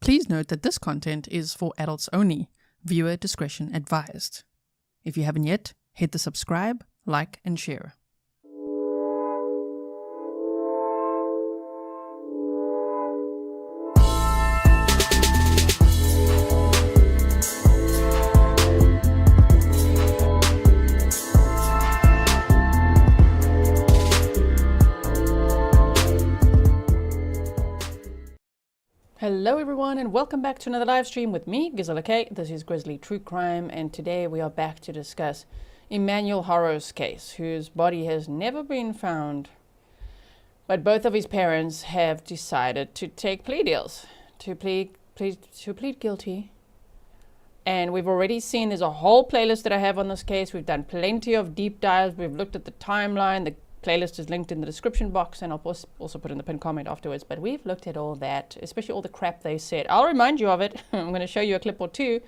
Please note that this content is for adults only. Viewer discretion advised. If you haven't yet, hit the subscribe, like, and share. Hello everyone and welcome back to another live stream with me, Grizzly. This is Grizzly True Crime, and today we are back to discuss Emmanuel Haro's case, whose body has never been found. But both of his parents have decided to take plea deals, to plead guilty. And we've already seen, there's a whole playlist that I have on this case. We've done plenty of deep dives. We've looked at the timeline. The playlist is linked in the description box, and I'll also put in the pinned comment afterwards. But we've looked at all that, especially all the crap they said. I'll remind you of it. I'm going to show you a clip or two.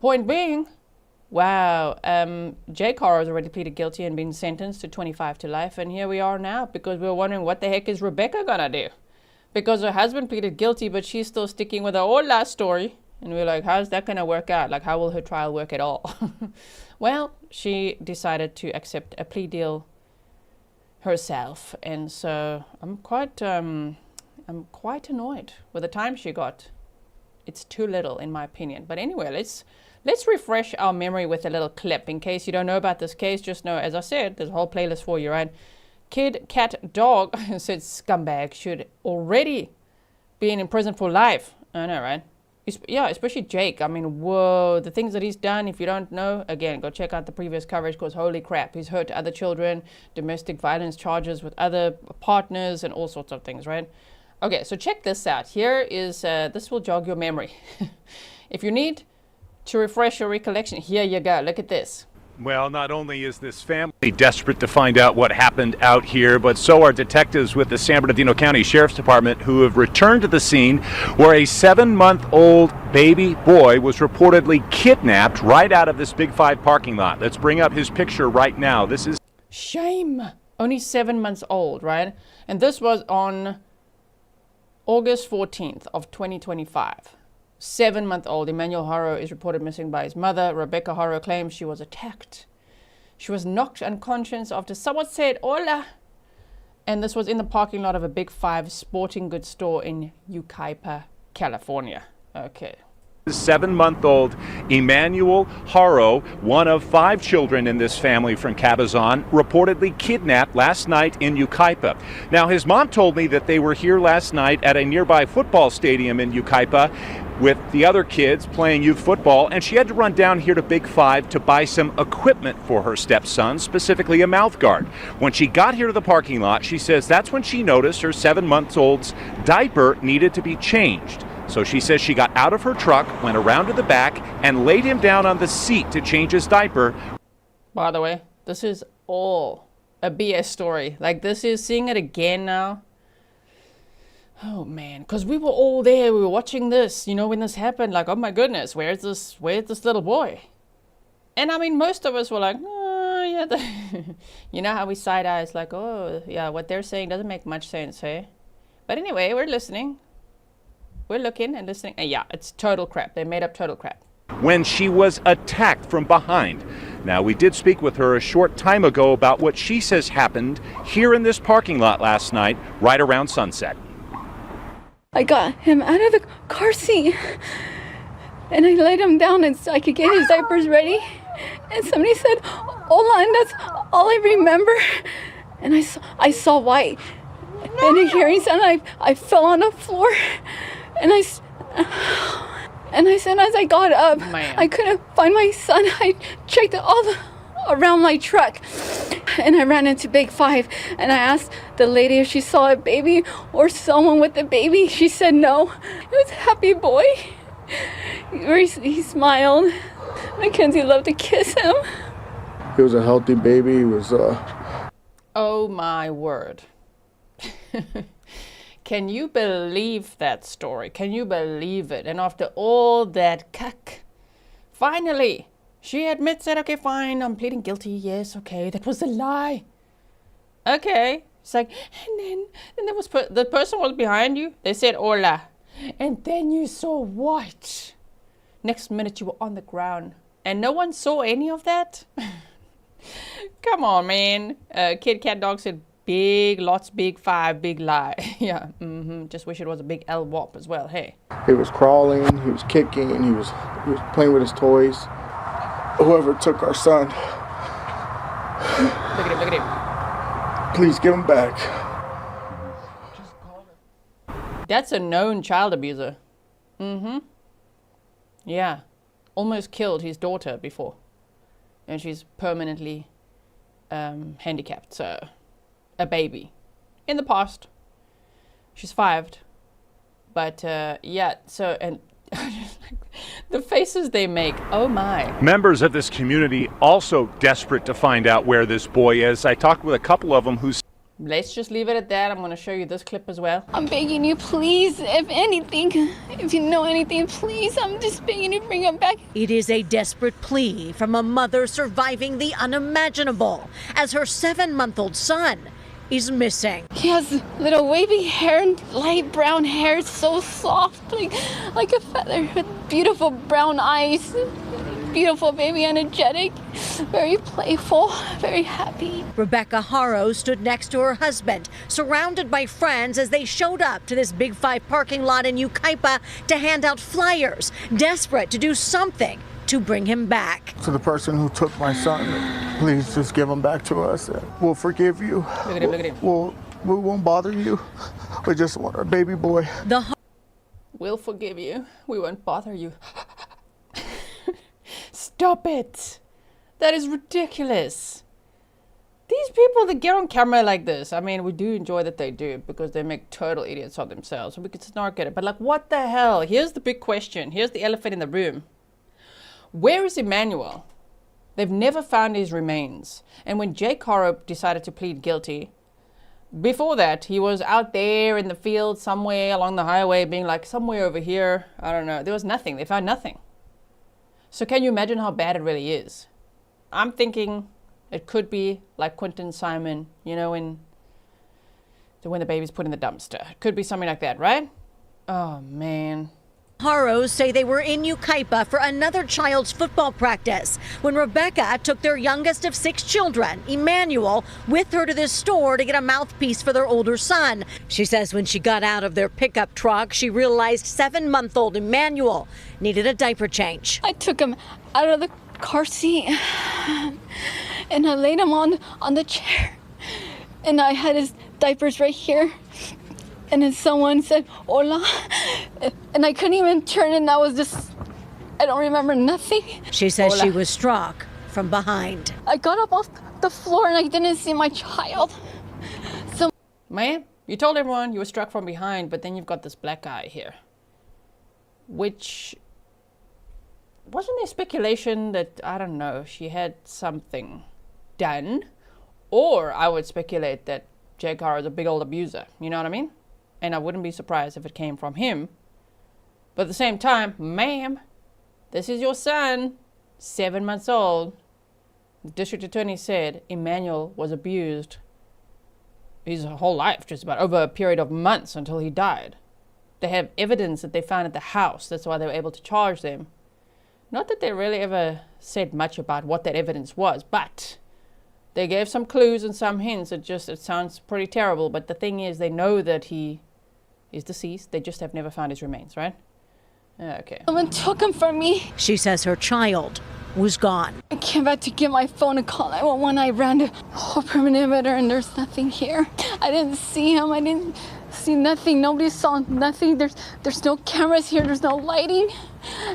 Point being, wow, Jake Haro has already pleaded guilty and been sentenced to 25 to life. And here we are now because we were wondering what the heck is Rebecca going to do? Because her husband pleaded guilty, but she's still sticking with her old last story. And we're like, how's that going to work out? Like, how will her trial work at all? Well, she decided to accept a plea deal herself, and so I'm quite annoyed with the time she got. It's too little, in my opinion. But anyway, let's refresh our memory with a little clip. In case you don't know about this case, just know, as I said, there's a whole playlist for you, right? Kid, cat, dog said scumbag should already be in prison for life. I know, right? Yeah, especially Jake. I mean, whoa, the things that he's done, if you don't know, again, go check out the previous coverage, because holy crap, he's hurt other children, domestic violence charges with other partners, and all sorts of things, right? Okay, so check this out. Here is, this will jog your memory. If you need to refresh your recollection, here you go. Look at this. Well, not only is this family desperate to find out what happened out here, but so are detectives with the San Bernardino County Sheriff's Department, who have returned to the scene where a 7-month-old baby boy was reportedly kidnapped right out of this Big 5 parking lot. Let's bring up his picture right now. This is... Shame. Only 7 months old, right? And this was on August 14th of 2025. 7-month-old Emmanuel Haro is reported missing by his mother. Rebecca Haro claims she was attacked. She was knocked unconscious after someone said hola. And this was in the parking lot of a Big 5 sporting goods store in Yucaipa, California. Okay. 7-month-old Emmanuel Haro, one of 5 children in this family from Cabazon, reportedly kidnapped last night in Yucaipa. Now, his mom told me that they were here last night at a nearby football stadium in Yucaipa with the other kids playing youth football, and she had to run down here to Big 5 to buy some equipment for her stepson, specifically a mouth guard. When she got here to the parking lot, she says that's when she noticed her 7-month-old's diaper needed to be changed. So she says she got out of her truck, went around to the back, and laid him down on the seat to change his diaper. By the way, this is all a BS story. Like, this is seeing it again now. Oh man, because we were all there, we were watching this, you know, when this happened, like, oh my goodness, where's this little boy? And I mean, most of us were like, oh yeah, you know how we side eyes, like, oh yeah, what they're saying doesn't make much sense, hey? But anyway, we're listening. We're looking and listening, and yeah, it's total crap. They made up total crap. When she was attacked from behind. Now, we did speak with her a short time ago about what she says happened here in this parking lot last night, right around sunset. I got him out of the car seat, and I laid him down and so I could get his diapers ready. And somebody said, hola, and that's all I remember. And I saw white. And a hearing sound, I fell on the floor. And I said, as I got up, I couldn't find my son. I checked around my truck, and I ran into Big 5, and I asked the lady if she saw a baby or someone with a baby. She said no. It was a happy boy. He smiled. Mackenzie loved to kiss him. He was a healthy baby. He was Oh my word. Can you believe that story? Can you believe it? And after all that cuck, finally, she admits that, okay, fine, I'm pleading guilty. Yes, okay, that was a lie. Okay. It's like, and then there was, the person was behind you. They said, hola. And then you saw what? Next minute you were on the ground. And no one saw any of that? Come on, man. Kid Cat Dog said big, lots big, 5, big lie. Yeah, just wish it was a big L wop as well, hey. He was crawling, he was kicking, he was playing with his toys. Whoever took our son, look at him. Please give him back. That's a known child abuser. Yeah. Almost killed his daughter before. And she's permanently handicapped, so a baby. In the past. She's 5. But yeah, so, and the faces they make, oh my. Members of this community also desperate to find out where this boy is. I talked with a couple of them who... Let's just leave it at that. I'm going to show you this clip as well. I'm begging you, please, if anything, if you know anything, please, I'm just begging you to bring him back. It is a desperate plea from a mother surviving the unimaginable as her 7-month-old son is missing. He has little wavy hair and light brown hair, so soft, like a feather, with beautiful brown eyes. Beautiful baby, energetic, very playful, very happy. Rebecca Haro stood next to her husband, surrounded by friends as they showed up to this Big 5 parking lot in Yucaipa to hand out flyers, desperate to do something to bring him back. To the person who took my son, please just give him back to us. We'll forgive you. Look at him, look at him. We won't bother you. We just want our baby boy. We'll forgive you. We won't bother you. Stop it. That is ridiculous. These people that get on camera like this, I mean, we do enjoy that they do because they make total idiots of themselves. We could snark at it. But like, what the hell? Here's the big question. Here's the elephant in the room. Where is Emmanuel? They've never found his remains. And when Jake Haro decided to plead guilty, before that, he was out there in the field somewhere along the highway being like, somewhere over here. I don't know. There was nothing. They found nothing. So can you imagine how bad it really is? I'm thinking it could be like Quentin Simon, you know, when the baby's put in the dumpster. It could be something like that, right? Oh, man. Haros say they were in Yucaipa for another child's football practice when Rebecca took their youngest of 6 children, Emmanuel, with her to this store to get a mouthpiece for their older son. She says when she got out of their pickup truck, she realized 7-month-old Emmanuel needed a diaper change. I took him out of the car seat and I laid him on the chair. And I had his diapers right here. And then someone said, hola, and I couldn't even turn, and I don't remember nothing. She says Hola. She was struck from behind. I got up off the floor and I didn't see my child. So, man, you told everyone you were struck from behind, but then you've got this black guy here. Which, wasn't there speculation that, I don't know, she had something done? Or I would speculate that Jake Haro is a big old abuser, you know what I mean? And I wouldn't be surprised if it came from him. But at the same time, ma'am, this is your son, 7 months old. The district attorney said Emmanuel was abused his whole life, just about over a period of months until he died. They have evidence that they found at the house. That's why they were able to charge them. Not that they really ever said much about what that evidence was, but they gave some clues and some hints. It sounds pretty terrible, but the thing is, they know that he is deceased. They just have never found his remains, right? Okay. someone took him from me. She says her child was gone. I came back to get my phone and call 911. I ran the whole perimeter and there's nothing here. I didn't see him. I didn't see nothing. Nobody saw nothing. There's no cameras here. There's no lighting.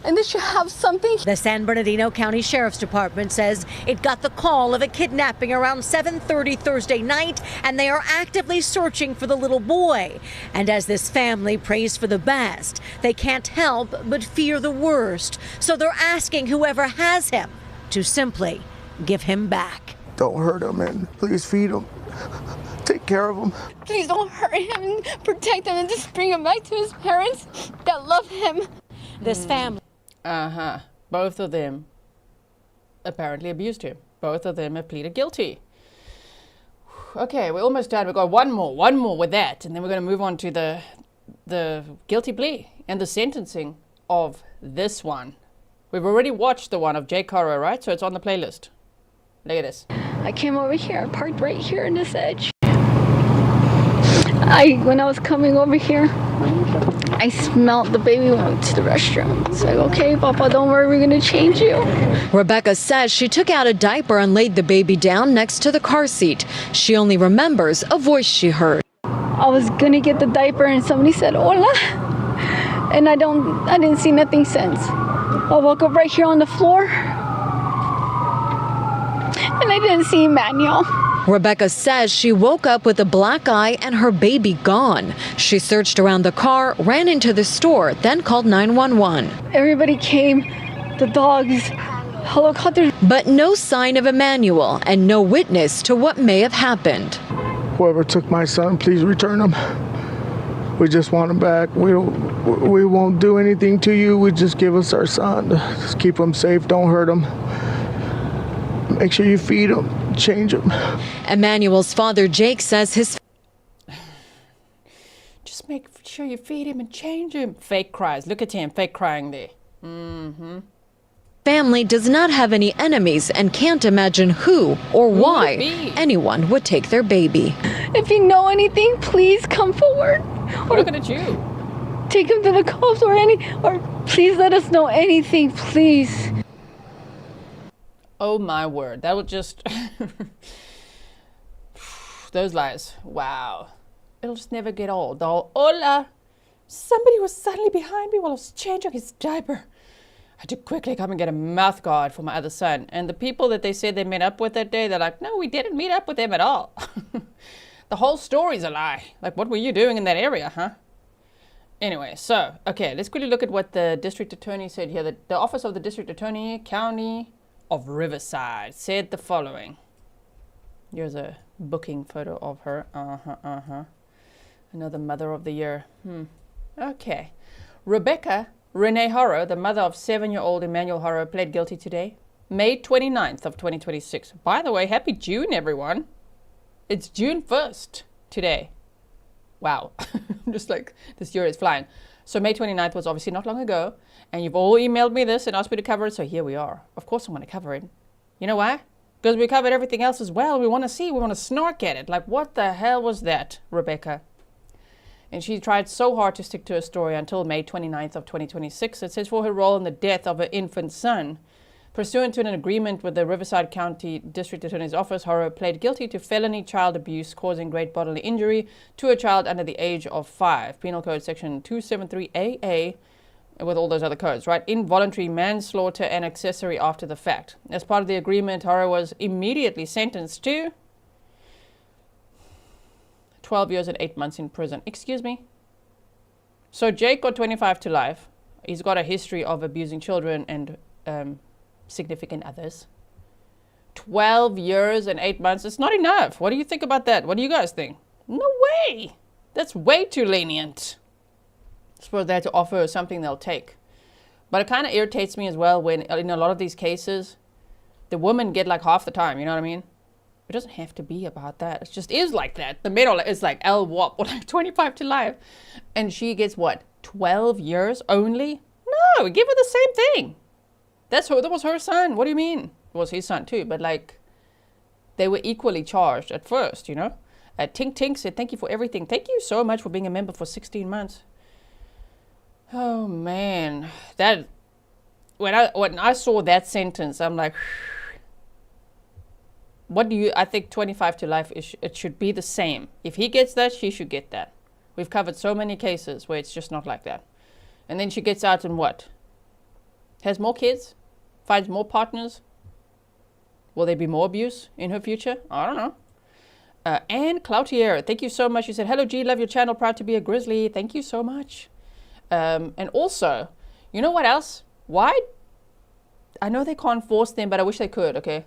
And they should have something. The San Bernardino County Sheriff's Department says it got the call of a kidnapping around 7:30 Thursday night, and they are actively searching for the little boy. And as this family prays for the best, they can't help but fear the worst. So they're asking whoever has him to simply give him back. Don't hurt him, and please feed him. Take care of him. Please don't hurt him and protect him and just bring him back to his parents that love him. This family. Both of them apparently abused him. Both of them have pleaded guilty. Okay, we're almost done. We've got one more with that, and then we're going to move on to the the guilty plea and the sentencing of this one. We've already watched the one of Jake Haro, right? So it's on the playlist. Look at this. I came over here, I parked right here in this edge. When I was coming over here, I smelled the baby went to the restroom. It's like, okay, Papa, don't worry, we're gonna change you. Rebecca says she took out a diaper and laid the baby down next to the car seat. She only remembers a voice she heard. I was gonna get the diaper and somebody said, hola. And I didn't see nothing since. I woke up right here on the floor and I didn't see Emmanuel. Rebecca says she woke up with a black eye and her baby gone. She searched around the car, ran into the store, then called 911. Everybody came, the dogs, helicopters. But no sign of Emmanuel and no witness to what may have happened. Whoever took my son, please return him. We just want him back. We won't do anything to you. We just give us our son. Just keep him safe. Don't hurt him. Make sure you feed him. Change him. Emmanuel's father, Jake, says his... Just make sure you feed him and change him. Fake cries. Look at him, fake crying there. Family does not have any enemies and can't imagine who or why anyone would take their baby. If you know anything, please come forward. Or looking at you. Take him to the cops or please let us know anything, please. Oh my word, that would just... Those lies, wow. It'll just never get old. The whole, hola! Somebody was suddenly behind me while I was changing his diaper. I had to quickly come and get a mouth guard for my other son. And the people that they said they met up with that day, they're like, no, we didn't meet up with them at all. The whole story's a lie. Like, what were you doing in that area, huh? Anyway, so, okay, let's quickly look at what the district attorney said here. The Office of the District Attorney, County of Riverside, said the following. Here's a booking photo of her. Another Mother of the Year. Okay. Rebecca Renee Haro, the mother of 7-year-old Emmanuel Haro, pled guilty today, May 29th of 2026. By the way, happy June, everyone. It's June 1st today. Wow. Just like this year is flying. So May 29th was obviously not long ago. And you've all emailed me this and asked me to cover it. So here we are. Of course I'm going to cover it. You know why? Because we covered everything else as well. We want to see. We want to snark at it. Like, what the hell was that, Rebecca? And she tried so hard to stick to her story until May 29th of 2026. It says for her role in the death of her infant son. Pursuant to an agreement with the Riverside County District Attorney's Office, Haro pled guilty to felony child abuse causing great bodily injury to a child under the age of 5. Penal Code Section 273AA, with all those other codes, right? Involuntary manslaughter and accessory after the fact. As part of the agreement, Haro was immediately sentenced to 12 years and 8 months in prison. Excuse me? So Jake got 25 to life. He's got a history of abusing children and significant others. 12 years and 8 months. It's not enough. What do you think about that? What do you guys think? No way. That's way too lenient. I suppose they had to offer something they'll take. But it kind of irritates me as well when in a lot of these cases, the women get like half the time. You know what I mean? It doesn't have to be about that. It just is like that. The middle is like LWAP, or like 25 to life. And she gets what? 12 years only? No, give her the same thing. That was her son. What do you mean? It was his son too, but like they were equally charged at first, you know? Tink Tink said, thank you for everything. Thank you so much for being a member for 16 months. Oh man, that when I saw that sentence, I'm like, what do you? I think 25 to life. It should be the same. If he gets that, she should get that. We've covered so many cases where it's just not like that. And then she gets out and what? Has more kids, finds more partners. Will there be more abuse in her future? I don't know. Anne Cloutier, thank you so much. You said, hello G, love your channel, proud to be a Grizzly. Thank you so much. And also, you know what else? Why? I know they can't force them, but I wish they could, okay?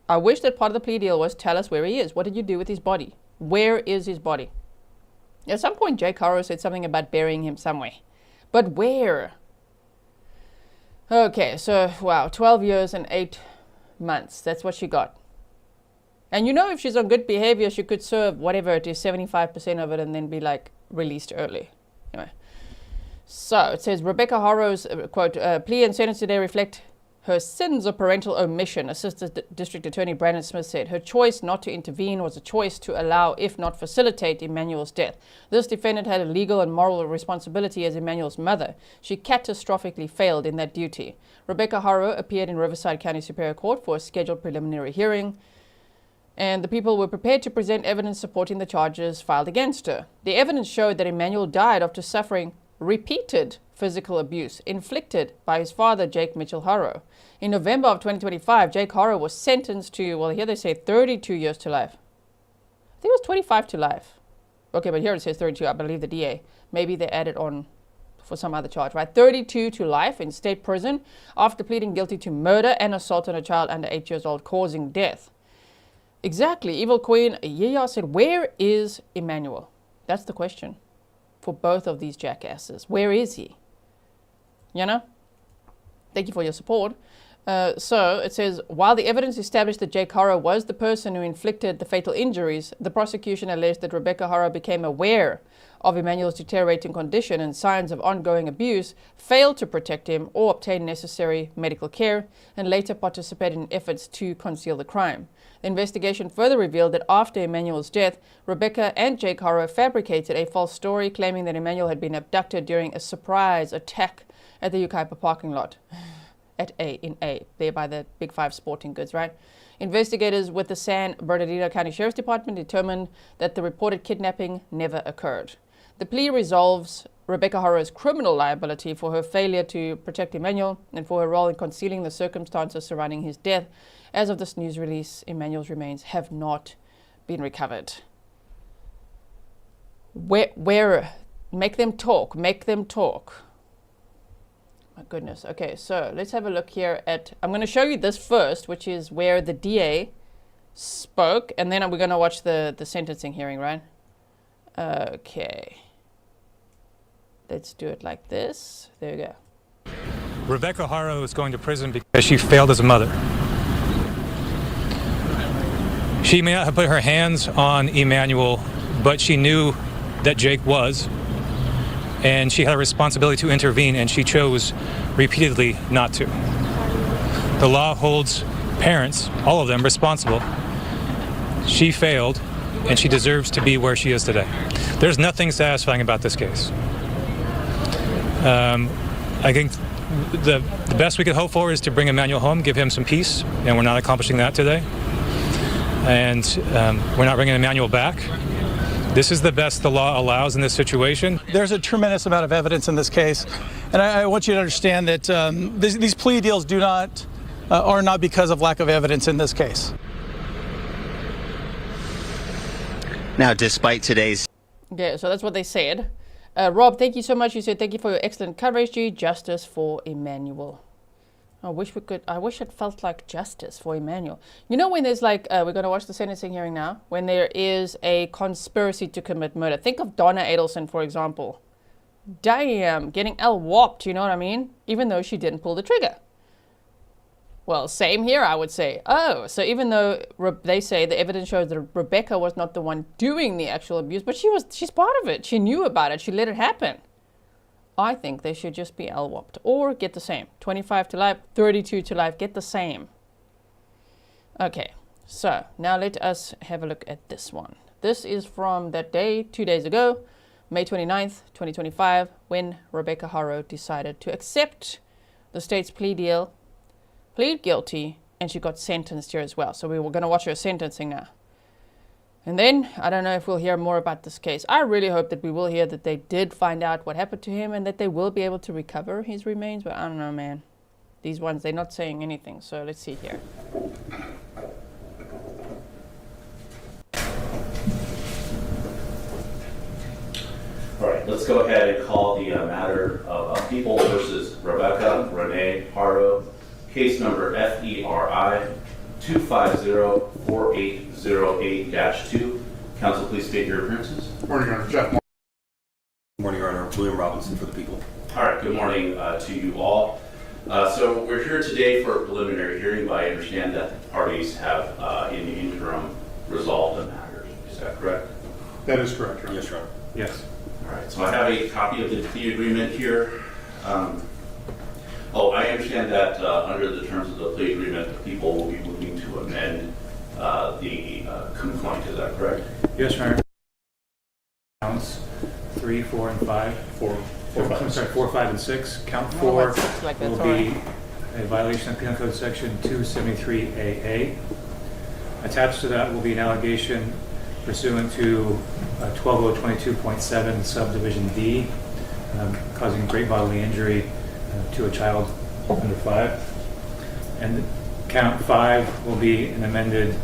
I wish that part of the plea deal was tell us where he is. What did you do with his body? Where is his body? At some point, Jake Haro said something about burying him somewhere. But where? Okay, so, wow, 12 years and 8 months. That's what she got. And you know, if she's on good behavior, she could serve whatever it is, 75% of it, and then be like released early. Anyway. So it says Rebecca Haro's, quote, plea and sentence today reflect her sins of parental omission. Assistant District Attorney Brandon Smith said her choice not to intervene was a choice to allow, if not facilitate, Emmanuel's death. This defendant had a legal and moral responsibility as Emmanuel's mother. She catastrophically failed in that duty. Rebecca Haro appeared in Riverside County Superior Court for a scheduled preliminary hearing, and the people were prepared to present evidence supporting the charges filed against her. The evidence showed that Emmanuel died after suffering repeated physical abuse inflicted by his father, Jake Mitchell Haro. In November of 2025, Jake Haro was sentenced to, well, here they say 32 years to life. I think it was 25 to life. Okay, but here it says 32. I believe the DA. Maybe they added on for some other charge, right? 32 to life in state prison after pleading guilty to murder and assault on a child under 8 years old, causing death. Exactly. Evil Queen Yaya said, where is Emmanuel? That's the question for both of these jackasses. Where is he? You know? Thank you for your support. So it says, while the evidence established that Jake Haro was the person who inflicted the fatal injuries, the prosecution alleged that Rebecca Haro became aware of Emmanuel's deteriorating condition and signs of ongoing abuse, failed to protect him or obtain necessary medical care, and later participated in efforts to conceal the crime. The investigation further revealed that after Emmanuel's death, Rebecca and Jake Haro fabricated a false story claiming that Emmanuel had been abducted during a surprise attack at the Yucaipa parking lot. There by the Big Five sporting goods, right? Investigators with the San Bernardino County Sheriff's Department determined that the reported kidnapping never occurred. The plea resolves Rebecca Haro's criminal liability for her failure to protect Emmanuel and for her role in concealing the circumstances surrounding his death. As of this news release, Emmanuel's remains have not been recovered. Where? Make them talk. Make them talk. My goodness. Okay, so let's have a look here at, I'm going to show you this first, which is where the DA spoke, and then we're going to watch the sentencing hearing, right? Okay. Let's do it like this. There you go. Rebecca Haro is going to prison because she failed as a mother. She may not have put her hands on Emmanuel, but she knew that Jake was, and she had a responsibility to intervene, and she chose repeatedly not to. The law holds parents, all of them, responsible. She failed, and she deserves to be where she is today. There's nothing satisfying about this case. I think the best we could hope for is to bring Emmanuel home, give him some peace, and we're not accomplishing that today. And we're not bringing Emmanuel back. This is the best the law allows in this situation. There's a tremendous amount of evidence in this case, and I want you to understand that these plea deals are not because of lack of evidence in this case. Now, despite today's... Yeah, so that's what they said. Rob, thank you so much. You said, thank you for your excellent coverage, G. Justice for Emmanuel. I wish it felt like justice for Emmanuel. You know, when there's like, we're going to watch the sentencing hearing now, when there is a conspiracy to commit murder. Think of Donna Adelson, for example. Damn, getting L-whopped, you know what I mean? Even though she didn't pull the trigger. Well, same here, I would say. Oh, so even though they say the evidence shows that Rebecca was not the one doing the actual abuse, but she's part of it. She knew about it. She let it happen. I think they should just be L-whopped or get the same. 25 to life, 32 to life, get the same. Okay, so now let us have a look at this one. This is from that day, 2 days ago, May 29th, 2025, when Rebecca Haro decided to accept the state's plea deal, plead guilty, and she got sentenced here as well. So we were going to watch her sentencing now. And then, I don't know if we'll hear more about this case. I really hope that we will hear that they did find out what happened to him and that they will be able to recover his remains. But I don't know, man. These ones, they're not saying anything. So let's see here. All right, let's go ahead and call the matter of People versus Rebecca Renee Haro, case number FERI 2504808-2. Counsel, please state your appearances. Morning, Your Honor. Jeff. Good morning, Your Honor. William Robinson for the People. All right, good morning to you all. So we're here today for a preliminary hearing, but I understand that the parties have in the interim resolve the matter. Is that correct? That is correct, Your Honor. Yes, Your Honor. Yes. All right, so I have a copy of the plea agreement here. I understand that under the terms of the plea agreement, the people will be moving to amend the complaint. Is that correct? Yes, Your Honor. Counts 3, 4, and 5. 4, 5, and 6. Count 4 will be a violation of Penal Code Section 273AA. Attached to that will be an allegation pursuant to 12022.7 subdivision D, causing great bodily injury to a child under 5. And count 5 will be an amended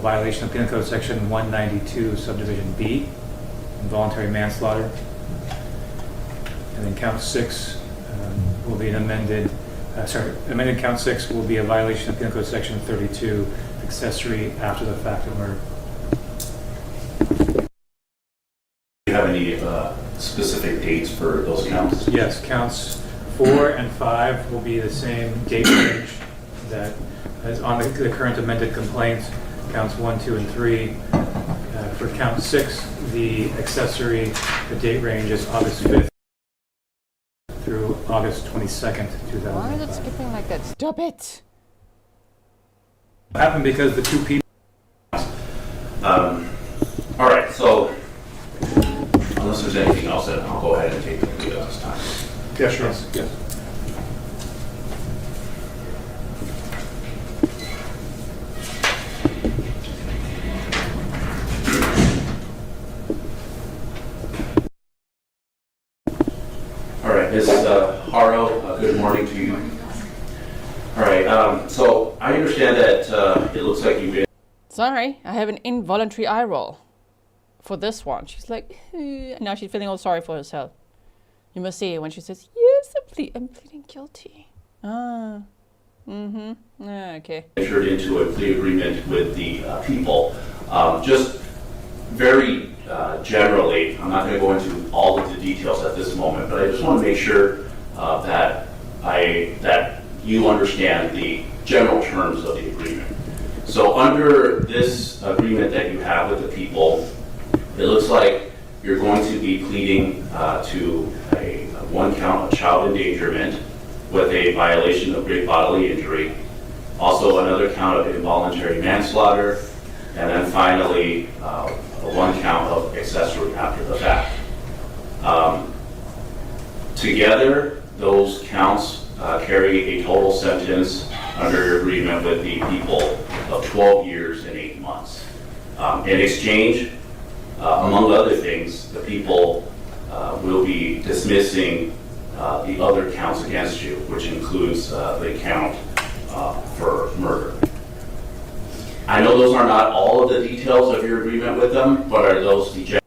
violation of Penal Code Section 192 subdivision B, involuntary manslaughter. And then count 6 will be an amended count 6 will be a violation of Penal Code Section 32, accessory after the fact of murder. Do you have any specific dates for those counts? Yes, counts 4 and 5 will be the same date range that is on the current amended complaint. Counts 1, 2, and 3. For count 6, the date range is August 5th through August 22nd, 2005. Why is it skipping like that? Stop it! It happened because the two people. All right, so unless there's anything else, then I'll go ahead and take the plea at this time. Yes, sure. Yes. All right, Ms. Haro, good morning to you. All right, so I understand that it looks like you've been... Sorry, I have an involuntary eye roll for this one. She's like, and now she's feeling all sorry for herself. You must see when she says, yes, I'm pleading guilty. Okay. Entered into a plea agreement with the people. Just very generally, I'm not going to go into all of the details at this moment, but I just want to make sure that you understand the general terms of the agreement. So under this agreement that you have with the people, it looks like you're going to be pleading to a one count of child endangerment with a violation of great bodily injury, also another count of involuntary manslaughter, and then finally one count of accessory after the fact. Together, those counts carry a total sentence under your agreement with the people of 12 years and 8 months. In exchange, among other things, the people will be dismissing the other counts against you, which includes the count for murder. I know those are not all of the details of your agreement with them, but are those the...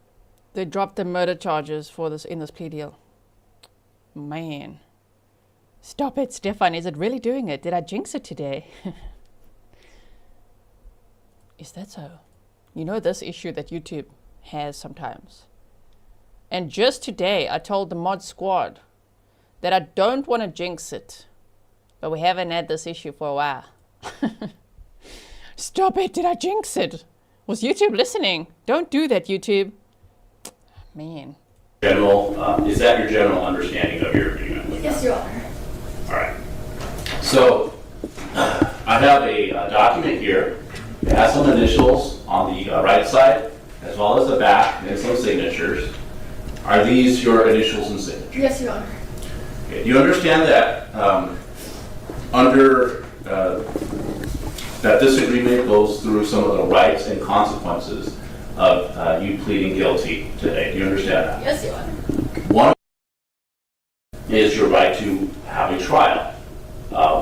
They dropped the murder charges for this in this plea deal. Man. Stop it, Stefan. Is it really doing it? Did I jinx it today? Is that so? You know this issue that YouTube has sometimes. And just today, I told the mod squad that I don't want to jinx it. But we haven't had this issue for a while. Stop it. Did I jinx it? Was YouTube listening? Don't do that, YouTube. Man. Is that your general understanding of your agreement? Yes, Your Honor. All right. So I have a document here. It has some initials on the right side, as well as the back, and some signatures. Are these your initials and signatures? Yes, Your Honor. Okay. Do you understand that that this agreement goes through some of the rights and consequences of you pleading guilty today? Do you understand that? Yes, Your Honor. One is your right to have a trial,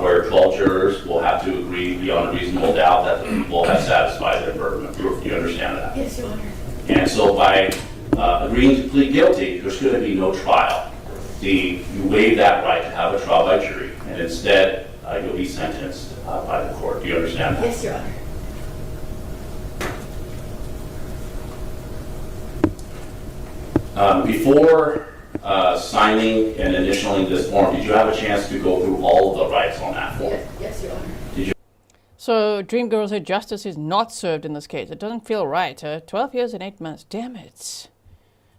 where 12 jurors will have to agree beyond a reasonable doubt that the people have satisfied their burden of proof. Do you understand that? Yes, Your Honor. And so by agreeing to plead guilty, there's going to be no trial. You waive that right to have a trial by jury, and instead you'll be sentenced by the court. Do you understand that? Yes, Your Honor. Before signing and initialing this form, did you have a chance to go through all of the rights on that form? Yes, Your Honor. Did you? So Dream Girl said justice is not served in this case. It doesn't feel right. 12 years and 8 months. Damn it.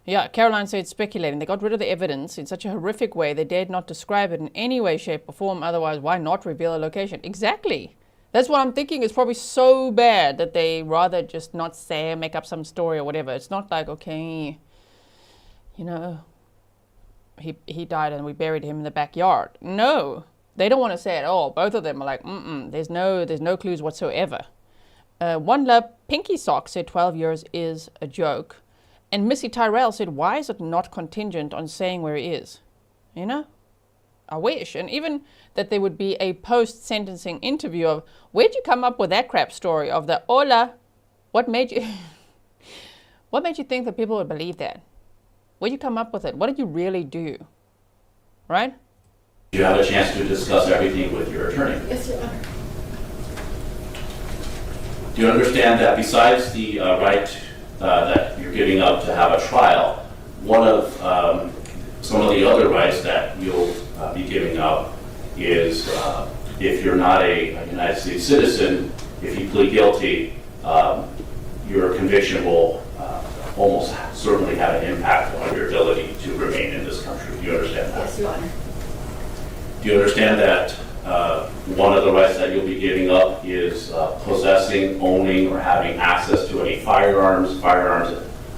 Yeah, Caroline said speculating. They got rid of the evidence in such a horrific way. They dared not describe it in any way, shape, or form. Otherwise, why not reveal a location? Exactly. That's what I'm thinking. It's probably so bad that they rather just not say, make up some story or whatever. It's not like, okay, you know, he died and we buried him in the backyard. No. They don't want to say it all. Both of them are like, there's no clues whatsoever. One Love Pinky Sock said 12 years is a joke. And Missy Tyrell said, why is it not contingent on saying where he is? You know? I wish. And even that there would be a post-sentencing interview of, where'd you come up with that crap story of the hola? What made you think that people would believe that? Where'd you come up with it? What did you really do? Right? You have a chance to discuss everything with your attorney. Yes, Your Honor. Do you understand that besides the right that you're giving up to have a trial, one of some of the other rights that you'll be giving up is if you're not a United States citizen, if you plead guilty, your conviction will almost certainly have an impact on your ability to remain in this country. Do you understand that? Yes, Your Honor. Do you understand that one of the rights that you'll be giving up is possessing, owning, or having access to any firearms,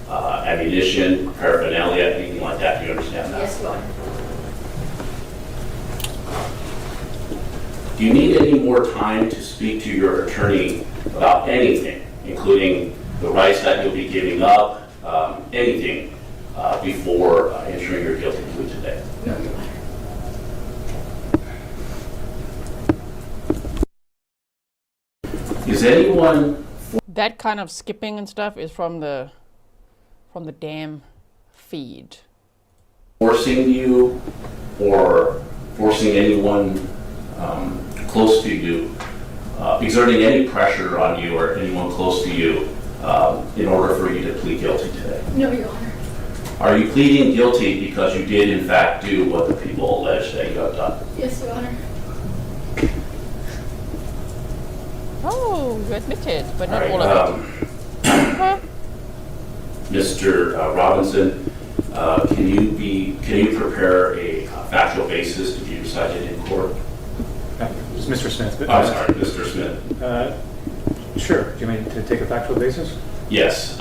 ammunition, paraphernalia, anything like that? Do you understand that? Yes, Your Honor. Do you need any more time to speak to your attorney about anything, including the rights that you'll be giving up, anything, before entering your guilty plea today? No, Your Honor. Is anyone... That kind of skipping and stuff is from the damn feed. Forcing you or forcing anyone close to you, exerting any pressure on you or anyone close to you in order for you to plead guilty today? No, Your Honor. Are you pleading guilty because you did in fact do what the people allege that you have done? Yes, Your Honor. Oh, you admitted, but not All all right, of it. Mr. Robinson, can you prepare a factual basis to be recited in court? It's Mr. Smith. I'm sorry, Mr. Smith. Sure. Do you mean to take a factual basis? Yes,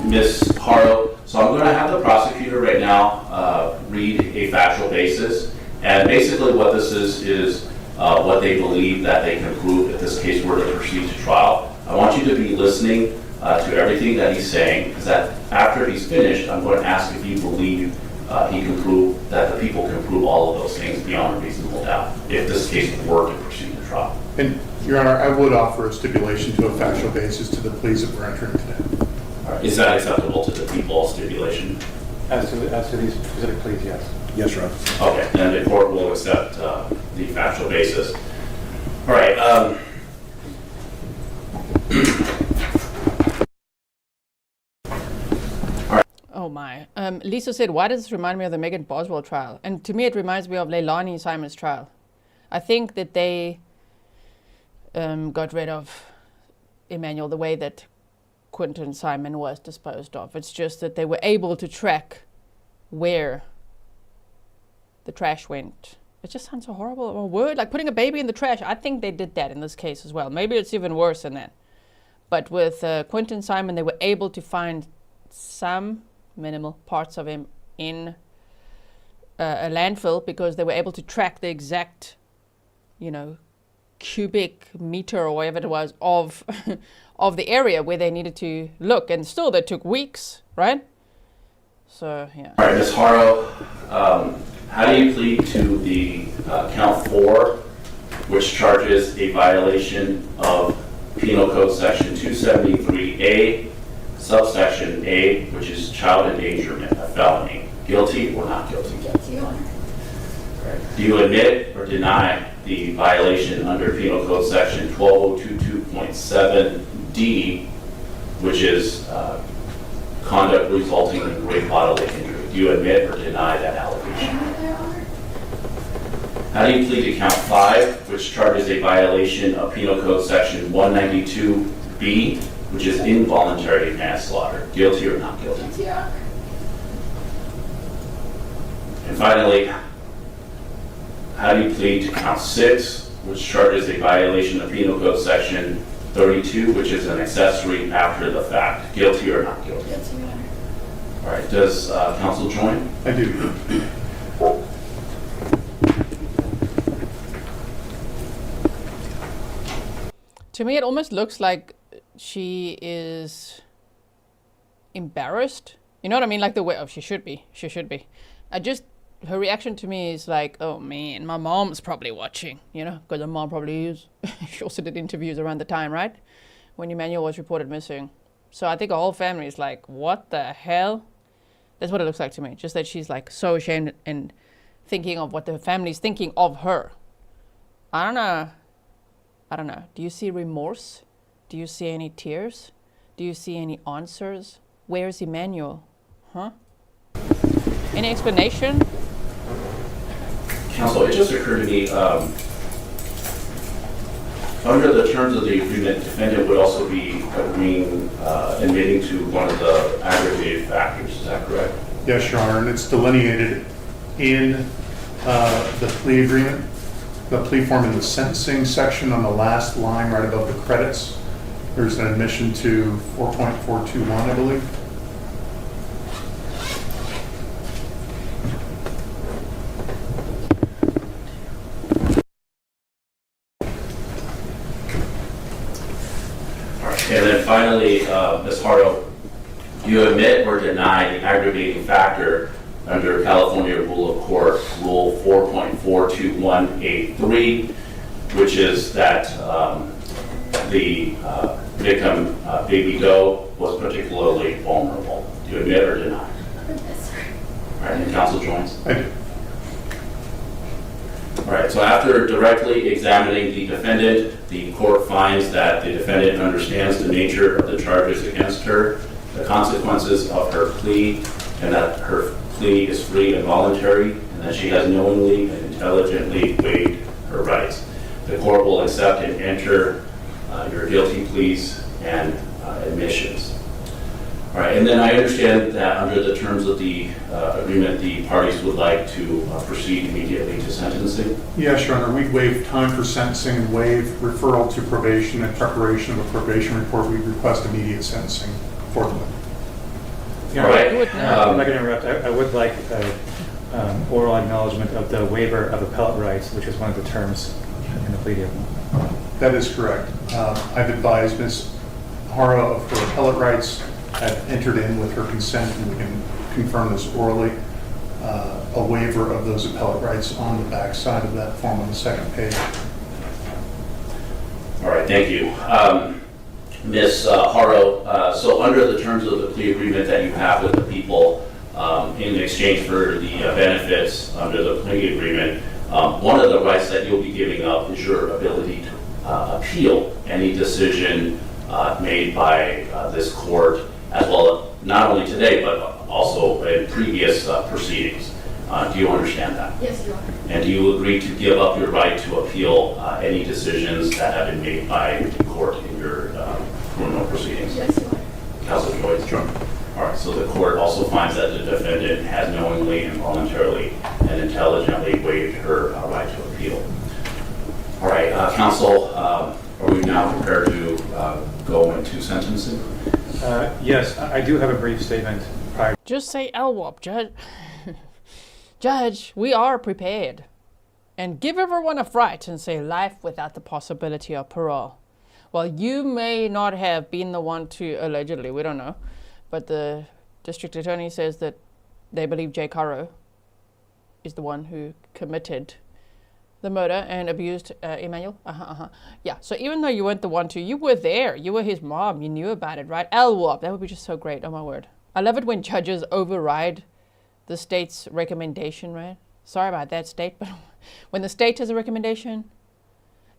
Ms. Haro. So I'm going to have the prosecutor right now read a factual basis, and basically what this is what they believe that they can prove if this case were to proceed to trial. I want you to be listening to everything that he's saying, because after he's finished, I'm going to ask if you believe he can prove that the people can prove all of those things beyond a reasonable doubt if this case were to proceed to trial. And, Your Honor, I would offer a stipulation to a factual basis to the pleas that we're entering today. All right. Is that acceptable to the people, stipulation? As to these specific pleas, yes. Yes, Your Honor. Okay, then the court will accept the factual basis. All right. Oh my. Lisa said, why does this remind me of the Megan Boswell trial? And to me, it reminds me of Leilani Simon's trial. I think that they got rid of Emmanuel the way that Quentin Simon was disposed of. It's just that they were able to track where the trash went. It just sounds so horrible. A word like putting a baby in the trash. I think they did that in this case as well. Maybe it's even worse than that. But with Quentin Simon, they were able to find some minimal parts of him in a landfill because they were able to track the exact, cubic meter or whatever it was of of the area where they needed to look. And still, that took weeks, right? So, yeah. All right, Ms. Haro, how do you plead to the count 4, which charges a violation of Penal Code Section 273A, subsection A, which is child endangerment, a felony? Guilty or not guilty? Guilty, Your Honor. Right. Do you admit or deny the violation under Penal Code Section 12022.7D, which is conduct resulting in great bodily injury? Do you admit or deny that allegation? How do you plead to count 5, which charges a violation of Penal Code Section 192B, which is involuntary manslaughter? Guilty or not guilty? Guilty, Your Honor. And finally, how do you plead to count 6, which charges a violation of Penal Code Section 32, which is an accessory after the fact? Guilty or not guilty? Guilty, Your Honor. All right, does counsel join? I do. To me, it almost looks like she is embarrassed. You know what I mean? Like the way, oh, she should be. She should be. Her reaction to me is like, oh man, my mom's probably watching, you know, because her mom probably is. She also did interviews around the time, right? When Emmanuel was reported missing. So I think her whole family is like, what the hell? That's what it looks like to me. Just that she's like so ashamed and thinking of what the family's thinking of her. I don't know. Do you see remorse? Do you see any tears? Do you see any answers? Where's Emmanuel? Huh? Any explanation? Counsel, it just occurred to me, under the terms of the agreement, the defendant would also be admitting to one of the aggravated factors. Is that correct? Yes, Your Honor, and it's delineated in the plea agreement, the plea form in the sentencing section on the last line right above the credits. There's an admission to 4.421, I believe. And then finally, Ms. Haro, you admit or deny the aggravating factor under California Rule of Court, Rule 4.42183, which is that the victim, baby doe, was particularly vulnerable. Do you admit or deny? Yes, sir. All right, and counsel joins. I do. All right, so after directly examining the defendant, the court finds that the defendant understands the nature of the charges against her, the consequences of her plea, and that her plea is free and voluntary, and that she has knowingly and intelligently waived her rights. The court will accept and enter your guilty pleas and admissions. All right, and then I understand that under the terms of the agreement, the parties would like to proceed immediately to sentencing. Yes, Your Honor, we waive time for sentencing and waive referral to probation and preparation of a probation report. We request immediate sentencing forthwith. All right. If I can interrupt, I would like oral acknowledgement of the waiver of appellate rights, which is one of the terms in the plea deal. That is correct. I've advised Ms. Haro of her appellate rights. I've entered in with her consent, and we can confirm this orally, a waiver of those appellate rights on the back side of that form on the second page. All right, thank you. Ms. Haro, so under the terms of the plea agreement that you have with the people, in exchange for the benefits under the plea agreement, one of the rights that you'll be giving up is your ability to appeal any decision made by this court, as well, not only today, but also in previous proceedings. Do you understand that? Yes, Your Honor. And do you agree to give up your right to appeal any decisions that have been made by the court in your criminal proceedings? Yes, Your Honor. Counsel Joyce? Sure. All right, so the court also finds that the defendant has knowingly and voluntarily and intelligently waived her right to appeal. All right, counsel, are we now prepared to go into sentencing? Yes, I do have a brief statement prior. Just say LWOP, Judge. Judge, we are prepared. And give everyone a fright and say life without the possibility of parole. Well, you may not have been the one to, allegedly, we don't know, but the district attorney says that they believe Jake Haro is the one who committed the murder and abused Emmanuel. Yeah, so even though you weren't the one to, you were there. You were his mom. You knew about it, right? LWOP, that would be just so great. Oh, my word. I love it when judges override the state's recommendation, right? Sorry about that, state, but when the state has a recommendation,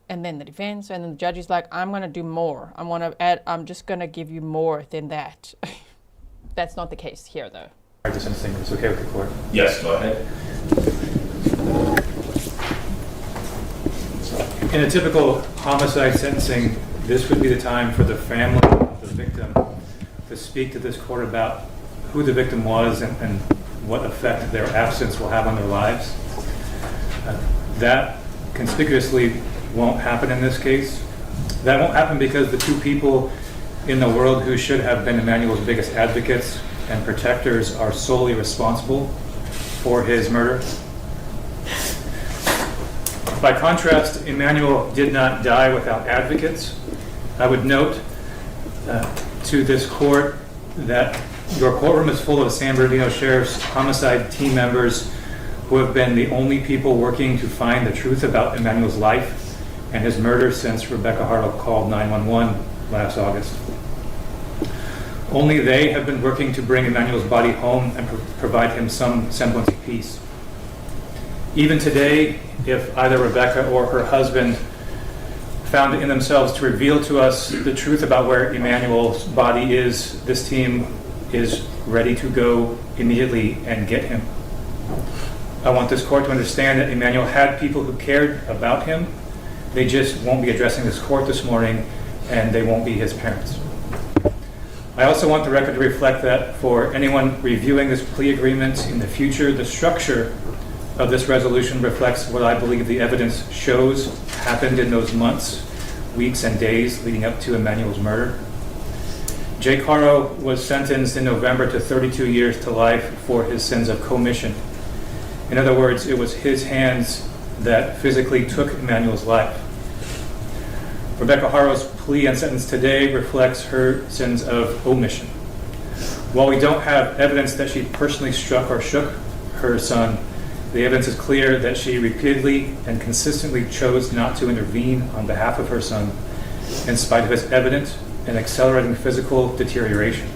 and then the defense, and then the judge is like, I'm going to do more. I'm just going to give you more than that. That's not the case here, though. To sentencing, it's okay with the court? Yes, go ahead. In a typical homicide sentencing, this would be the time for the family of the victim to speak to this court about who the victim was and what effect their absence will have on their lives. That conspicuously won't happen in this case. That won't happen because the two people in the world who should have been Emmanuel's biggest advocates and protectors are solely responsible for his murder. By contrast, Emmanuel did not die without advocates. I would note to this court that your courtroom is full of San Bernardino Sheriff's homicide team members who have been the only people working to find the truth about Emmanuel's life and his murder since Rebecca Haro called 911 last August. Only they have been working to bring Emmanuel's body home and provide him some semblance of peace. Even today, if either Rebecca or her husband found it in themselves to reveal to us the truth about where Emmanuel's body is, this team is ready to go immediately and get him. I want this court to understand that Emmanuel had people who cared about him. They just won't be addressing this court this morning, and they won't be his parents. I also want the record to reflect that for anyone reviewing this plea agreement in the future, the structure of this resolution reflects what I believe the evidence shows happened in those months, weeks, and days leading up to Emmanuel's murder. Jake Haro was sentenced in November to 32 years to life for his sins of commission. In other words, it was his hands that physically took Emmanuel's life. Rebecca Haro's plea and sentence today reflects her sins of omission. While we don't have evidence that she personally struck or shook her son, the evidence is clear that she repeatedly and consistently chose not to intervene on behalf of her son, in spite of his evident and accelerating physical deterioration.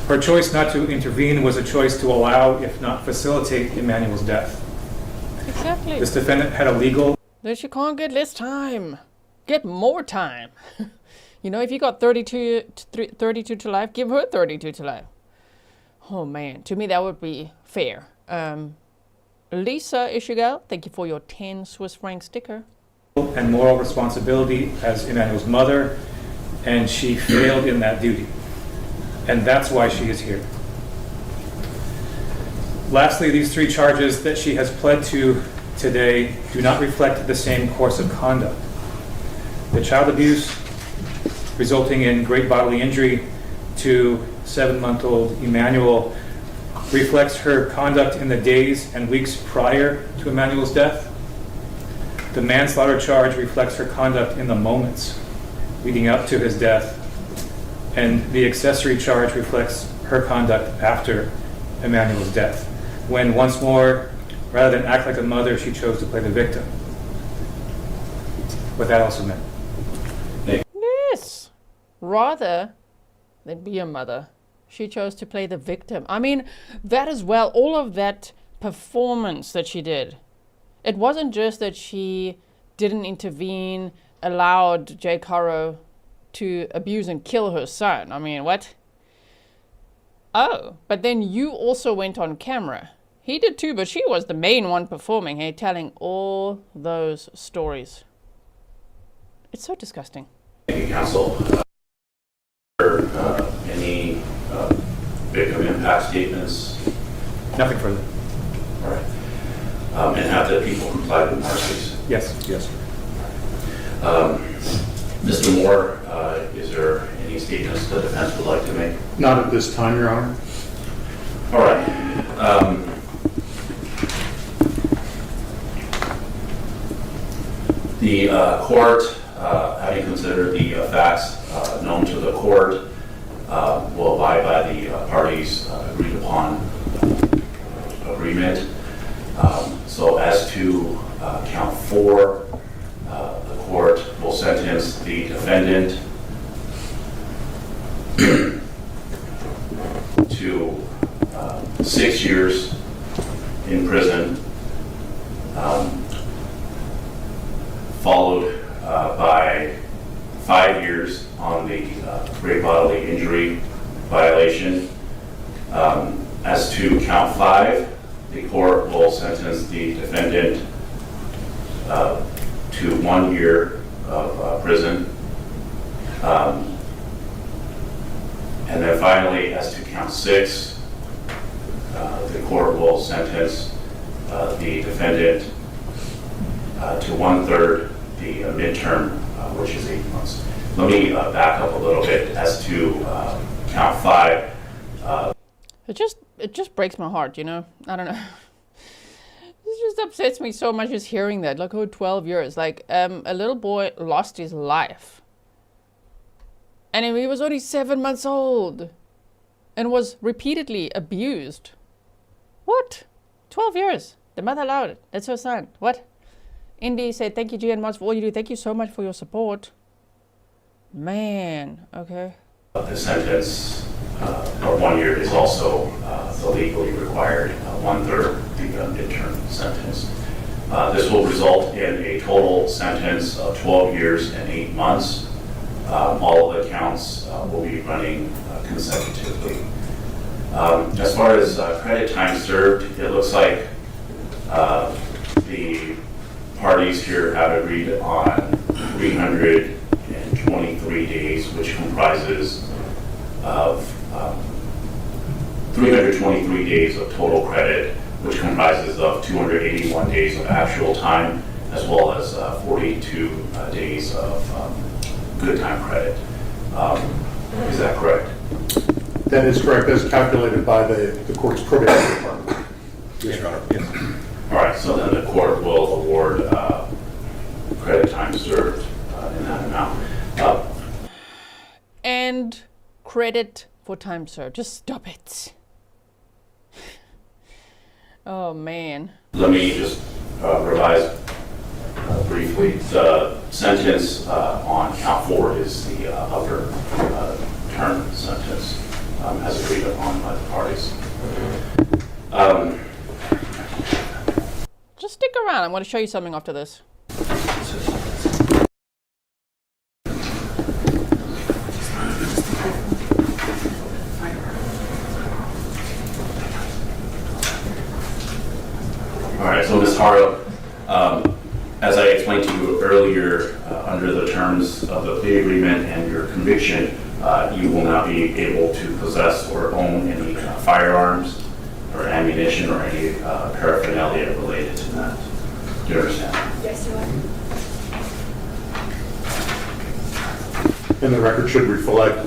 Her choice not to intervene was a choice to allow, if not facilitate, Emmanuel's death. Exactly. This defendant had a legal... That you can't get less time. Get more time. You know, if you got 32 to life, give her 32 to life. Oh man, to me that would be fair. Lisa Ishigal, thank you for your 10 Swiss franc sticker. And moral responsibility as Emmanuel's mother, and she failed in that duty. And that's why she is here. Lastly, these three charges that she has pled to today do not reflect the same course of conduct. The child abuse resulting in great bodily injury to 7-month-old Emmanuel reflects her conduct in the days and weeks prior to Emmanuel's death. The manslaughter charge reflects her conduct in the moments leading up to his death. And the accessory charge reflects her conduct after Emmanuel's death, when once more, rather than act like a mother, she chose to play the victim. With that, I'll submit. Yes. Rather than be a mother, she chose to play the victim. I mean, that as well, all of that performance that she did. It wasn't just that she didn't intervene, allowed Jake Haro to abuse and kill her son. I mean, what? Oh, but then you also went on camera. He did too, but she was the main one performing, hey, telling all those stories. It's so disgusting. Thank you, counsel. Any victim impact statements? Nothing further. All right. And have the people complied with mercies? Yes. Yes. Mr. Moore, is there any statements the defense would like to make? Not at this time, Your Honor. All right. The court, having considered the facts known to the court, will abide by the parties' agreed upon agreement. So as to count 4, the court will sentence the defendant to 6 years in prison, followed by 5 years on the great bodily injury violation. As to count 5, the court will sentence the defendant to 1 year of prison. And then finally, as to count 6, the court will sentence the defendant to 1/3 the midterm, which is 8 months. Let me back up a little bit as to count 5. It just breaks my heart, you know? I don't know. This just upsets me so much just hearing that. Like, oh, 12 years. Like, a little boy lost his life. And he was only 7 months old. And was repeatedly abused. What? 12 years. The mother allowed it. That's her son. What? Indy said, thank you, G and Mods, for all you do. Thank you so much for your support. Man, okay. The sentence of 1 year is also the legally required 1/3 the midterm sentence. This will result in a total sentence of 12 years and 8 months. All of the counts will be running consecutively. As far as credit time served, it looks like the parties here have agreed on 323 days, which comprises of 323 days of total credit, which comprises of 281 days of actual time, as well as 42 days of good time credit. Is that correct? That is correct, as calculated by the court's probation department. Yes, Your Honor. Yes. All right, so then the court will award credit time served in that amount. And credit for time served. Just stop it. Oh, man. Let me just revise briefly. The sentence on count 4 is the upper term sentence as agreed upon by the parties. Just stick around. I'm going to show you something after this. All right, so Ms. Haro, as I explained to you earlier, under the terms of the plea agreement and your conviction, you will not be able to possess or own any firearms or ammunition or any paraphernalia related to that. Do you understand? Yes, Your Honor. And the record should reflect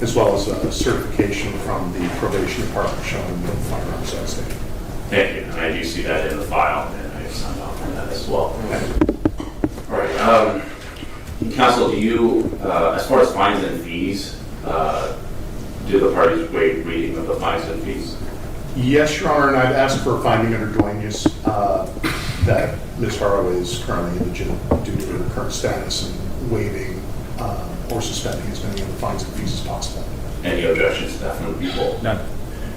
as well as a certification from the probation department showing no firearms on state. Thank you. And I do see that in the file, and I signed off on that as well. All right. Counsel, do you, as far as fines and fees, do the parties waive reading of the fines and fees? Yes, Your Honor, and I've asked for a finding under Duenas that Ms. Haro is currently indigent due to her current status and waiving or suspending as many of the fines and fees as possible. Any objections to that from the people? None.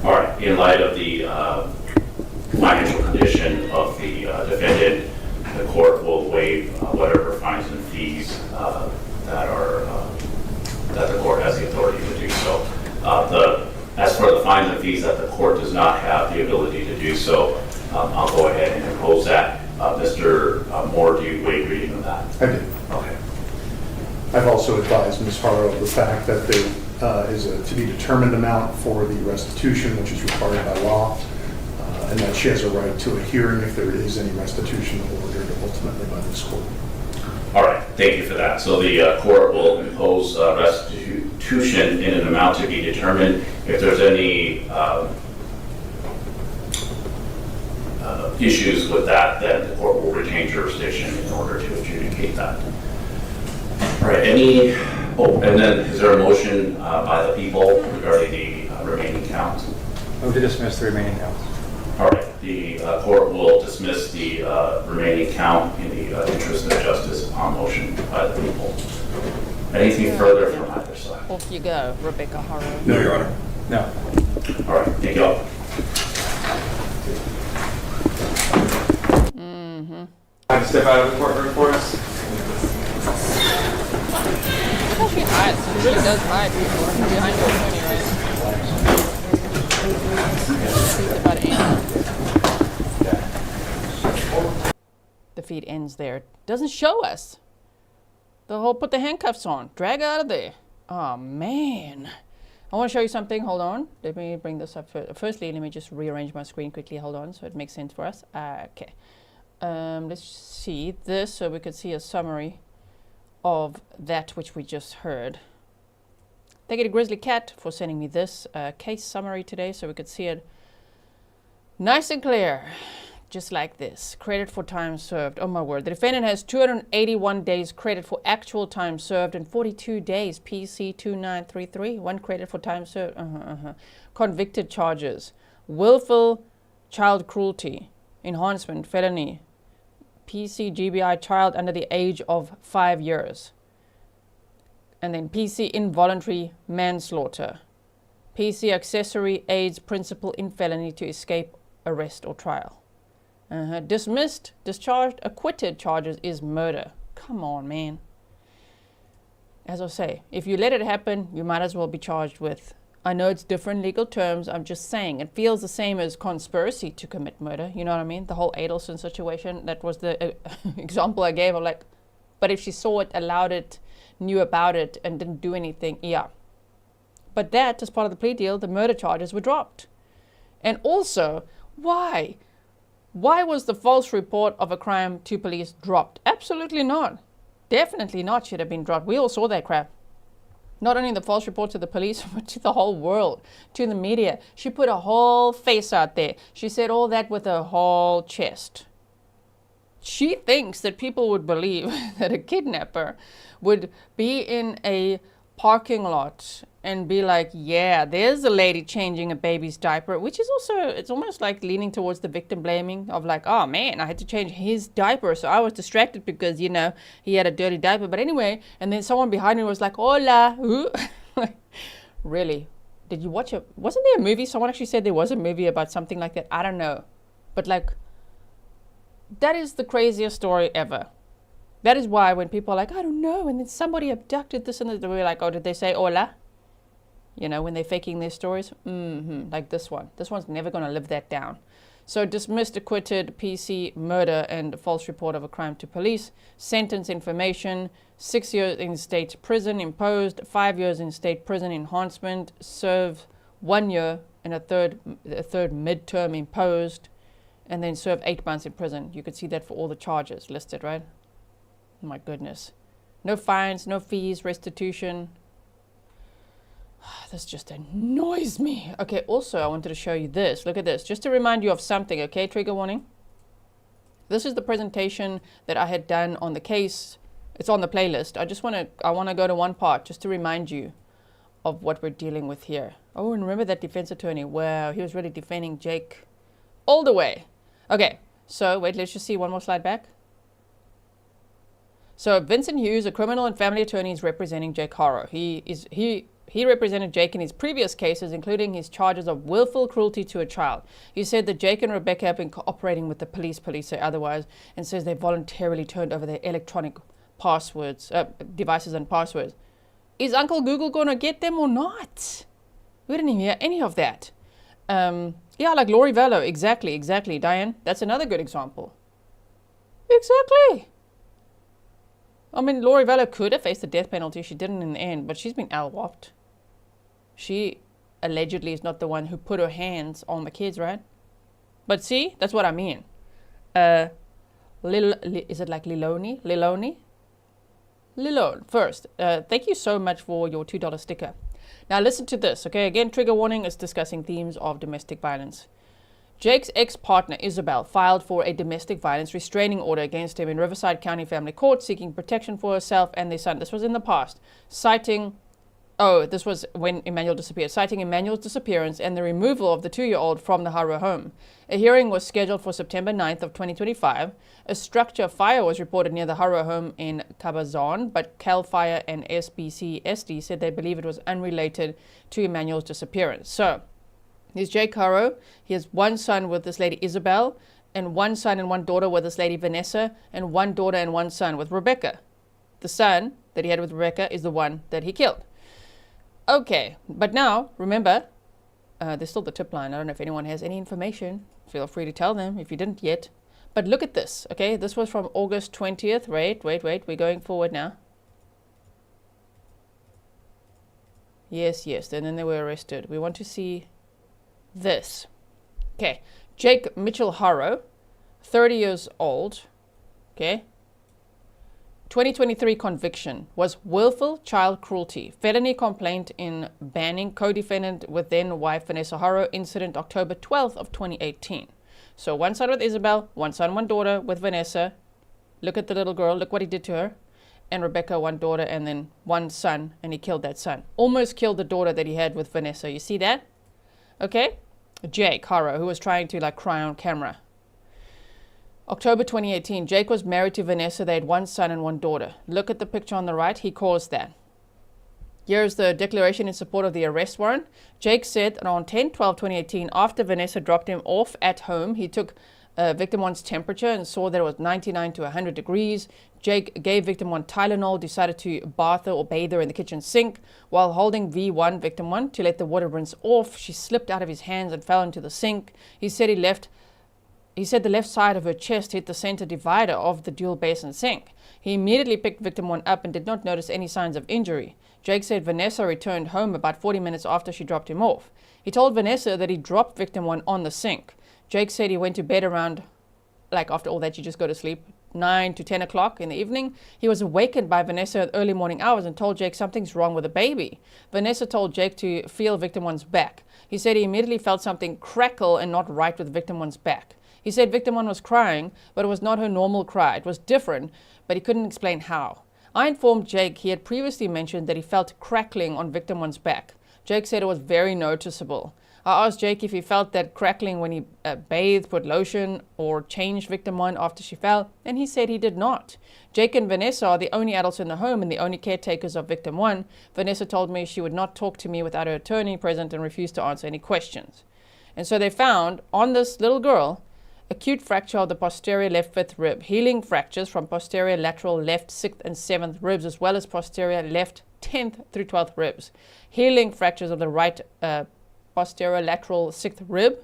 All right. In light of the financial condition of the defendant, the court will waive whatever fines and fees that the court has the authority to do so. As for the fines and fees that the court does not have the ability to do so, I'll go ahead and impose that. Mr. Moore, do you waive reading of that? I did. Okay. I've also advised Ms. Haro of the fact that there is a to be determined amount for the restitution, which is required by law, and that she has a right to a hearing if there is any restitution ordered ultimately by this court. All right, thank you for that. So the court will impose restitution in an amount to be determined. If there's any issues with that, then the court will retain jurisdiction in order to adjudicate that. All right, and then is there a motion by the people regarding the remaining counts? Move to dismiss the remaining counts. All right, the court will dismiss the remaining count in the interest of justice upon motion by the people. Anything further from either side? Off you go, Rebecca Haro. No, Your Honor. No. All right, thank you all. Step out of the courtroom for us. Look how she hides. She really does hide people behind her anyway. About Anna. The feed ends there. It doesn't show us. The whole put the handcuffs on. Drag out of there. Oh, man. I want to show you something. Hold on. Let me bring this up. Firstly, let me just rearrange my screen quickly. Hold on, so it makes sense for us. Okay. Let's see this so we could see a summary of that which we just heard. Thank you to Grizzly Cat for sending me this case summary today so we could see it nice and clear, just like this. Credit for time served. Oh my word. The defendant has 281 days credit for actual time served and 42 days PC 2933. 1 credit for time served. Convicted charges. Willful child cruelty. Enhancement. Felony. PC GBI child under the age of 5 years. And then PC involuntary manslaughter. PC accessory aids principal in felony to escape arrest or trial. Dismissed, discharged, acquitted charges is murder. Come on, man. As I say, if you let it happen, you might as well be charged with. I know it's different legal terms. I'm just saying it feels the same as conspiracy to commit murder. You know what I mean? The whole Adelson situation, that was the example I gave of like, but if she saw it, allowed it, knew about it, and didn't do anything, yeah. But that, as part of the plea deal, the murder charges were dropped. And also, why? Why was the false report of a crime to police dropped? Absolutely not. Definitely not should have been dropped. We all saw that crap. Not only the false report to the police, but to the whole world, to the media. She put a whole face out there. She said all that with her whole chest. She thinks that people would believe that a kidnapper would be in a parking lot and be like, yeah, there's a lady changing a baby's diaper, which is also, it's almost like leaning towards the victim blaming of like, oh man, I had to change his diaper, so I was distracted because, you know, he had a dirty diaper. But anyway, and then someone behind me was like, hola. Really? Did you watch it? Wasn't there a movie? Someone actually said there was a movie about something like that. I don't know. But like, that is the craziest story ever. That is why when people are like, I don't know, and then somebody abducted this and that, we're like, oh, did they say hola? You know, when they're faking their stories. Like this one. This one's never going to live that down. So dismissed, acquitted, PC, murder, and false report of a crime to police. Sentence information, 6 years in state prison imposed, 5 years in state prison enhancement, serve 1 year and a third midterm imposed, and then serve 8 months in prison. You could see that for all the charges listed, right? Oh my goodness. No fines, no fees, restitution. This just annoys me. Okay, also I wanted to show you this. Look at this, just to remind you of something, okay? Trigger warning. This is the presentation that I had done on the case. It's on the playlist. I want to go to one part just to remind you of what we're dealing with here. Oh, and remember that defense attorney. Wow, he was really defending Jake all the way. Okay, so wait, let's just see one more slide back. So Vincent Hughes, a criminal and family attorney, is representing Jake Haro. He represented Jake in his previous cases, including his charges of willful cruelty to a child. He said that Jake and Rebecca have been cooperating with the police say otherwise, and says they voluntarily turned over their electronic passwords, devices and passwords. Is Uncle Google going to get them or not? We didn't even hear any of that. Yeah, like Lori Vallow. Exactly, Diane. That's another good example. Exactly. I mean, Lori Vallow could have faced the death penalty. She didn't in the end, but she's been LWOPed. She allegedly is not the one who put her hands on the kids, right? But see, that's what I mean. Is it like Lilone? Lilone, first. Thank you so much for your $2 sticker. Now listen to this, okay? Again, trigger warning is discussing themes of domestic violence. Jake's ex-partner, Isabel, filed for a domestic violence restraining order against him in Riverside County Family Court, seeking protection for herself and their son. This was in the past, this was when Emmanuel disappeared, citing Emmanuel's disappearance and the removal of the 2-year-old from the Haro home. A hearing was scheduled for September 9th of 2025. A structure fire was reported near the Haro home in Cabazon, but CAL FIRE and SBC-SD said they believe it was unrelated to Emmanuel's disappearance. So, here's Jake Haro. He has one son with this lady Isabel, and one son and one daughter with this lady Vanessa, and one daughter and one son with Rebecca. The son that he had with Rebecca is the one that he killed. Okay, but now, remember, there's still the tip line. I don't know if anyone has any information. Feel free to tell them if you didn't yet. But look at this, okay? This was from August 20th. Wait. We're going forward now. Yes. And then they were arrested. We want to see this. Okay. Jake Mitchell Haro, 30 years old. Okay. 2023 conviction was willful child cruelty, felony complaint in banning co-defendant with then wife Vanessa Haro, incident October 12th of 2018. So one son with Isabel, one son, one daughter with Vanessa. Look at the little girl, look what he did to her. And Rebecca, one daughter, and then one son, and he killed that son. Almost killed the daughter that he had with Vanessa. You see that? Okay. Jake Haro, who was trying to cry on camera. October 2018, Jake was married to Vanessa. They had one son and one daughter. Look at the picture on the right. He caused that. Here's the declaration in support of the arrest warrant. Jake said that on 10/12/2018, after Vanessa dropped him off at home, he took victim one's temperature and saw that it was 99 to 100 degrees. Jake gave victim one Tylenol, decided to bath her or bathe her in the kitchen sink. While holding V1, victim one, to let the water rinse off, she slipped out of his hands and fell into the sink. He said the left side of her chest hit the center divider of the dual basin sink. He immediately picked victim one up and did not notice any signs of injury. Jake said Vanessa returned home about 40 minutes after she dropped him off. He told Vanessa that he dropped victim one on the sink. Jake said he went to bed around, after all that, you just go to sleep, 9 to 10 o'clock in the evening. He was awakened by Vanessa at early morning hours and told Jake something's wrong with the baby. Vanessa told Jake to feel victim one's back. He said he immediately felt something crackle and not right with victim one's back. He said victim one was crying, but it was not her normal cry. It was different, but he couldn't explain how. I informed Jake he had previously mentioned that he felt crackling on victim one's back. Jake said it was very noticeable. I asked Jake if he felt that crackling when he bathed, put lotion, or changed victim one after she fell, and he said he did not. Jake and Vanessa are the only adults in the home and the only caretakers of victim one. Vanessa told me she would not talk to me without her attorney present and refused to answer any questions. And so they found on this little girl acute fracture of the posterior left 5th rib, healing fractures from posterior lateral left 6th and 7th ribs, as well as posterior left 10th through 12th ribs, healing fractures of the right posterior lateral 6th rib,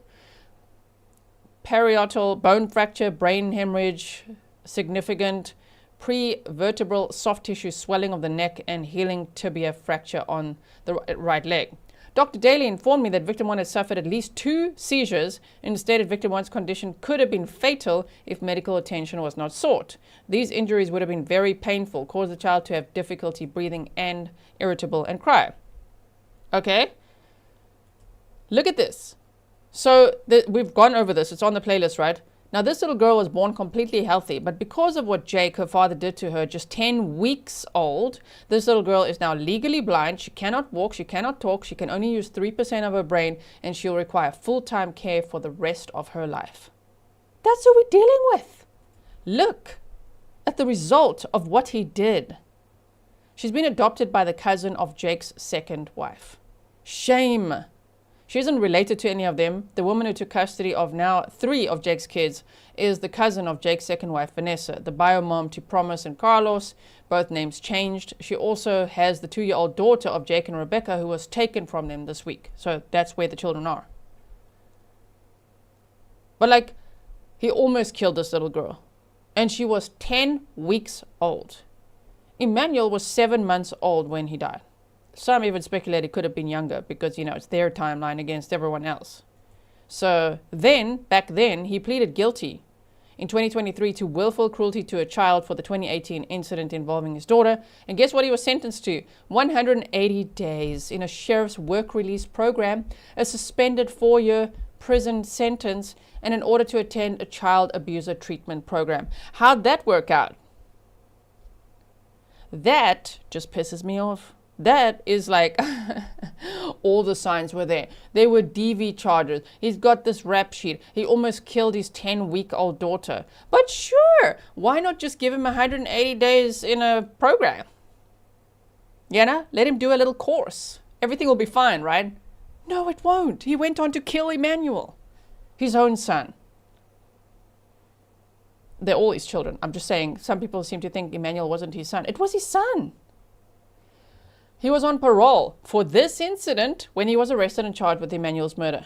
parietal bone fracture, brain hemorrhage, significant prevertebral soft tissue swelling of the neck, and healing tibia fracture on the right leg. Dr. Daly informed me that victim one had suffered at least 2 seizures and stated victim one's condition could have been fatal if medical attention was not sought. These injuries would have been very painful, caused the child to have difficulty breathing and irritable and cry. Okay? Look at this. So we've gone over this. It's on the playlist, right? Now, this little girl was born completely healthy, but because of what Jake, her father, did to her, just 10 weeks old, this little girl is now legally blind. She cannot walk, she cannot talk, she can only use 3% of her brain, and she'll require full-time care for the rest of her life. That's what we're dealing with. Look at the result of what he did. She's been adopted by the cousin of Jake's second wife. Shame. She isn't related to any of them. The woman who took custody of now 3 of Jake's kids is the cousin of Jake's second wife, Vanessa, the bio mom to Promise and Carlos, both names changed. She also has the 2-year-old daughter of Jake and Rebecca, who was taken from them this week. So that's where the children are. But he almost killed this little girl. And she was 10 weeks old. Emmanuel was 7 months old when he died. Some even speculate it could have been younger because, it's their timeline against everyone else. So back then, he pleaded guilty in 2023 to willful cruelty to a child for the 2018 incident involving his daughter. And guess what he was sentenced to? 180 days in a sheriff's work release program, a suspended 4-year prison sentence, and an order to attend a child abuser treatment program. How'd that work out? That just pisses me off. That is all the signs were there. There were DV charges. He's got this rap sheet. He almost killed his 10-week-old daughter. But sure, why not just give him 180 days in a program? Let him do a little course. Everything will be fine, right? No, it won't. He went on to kill Emmanuel, his own son. They're all his children. I'm just saying, some people seem to think Emmanuel wasn't his son. It was his son. He was on parole for this incident when he was arrested and charged with Emmanuel's murder.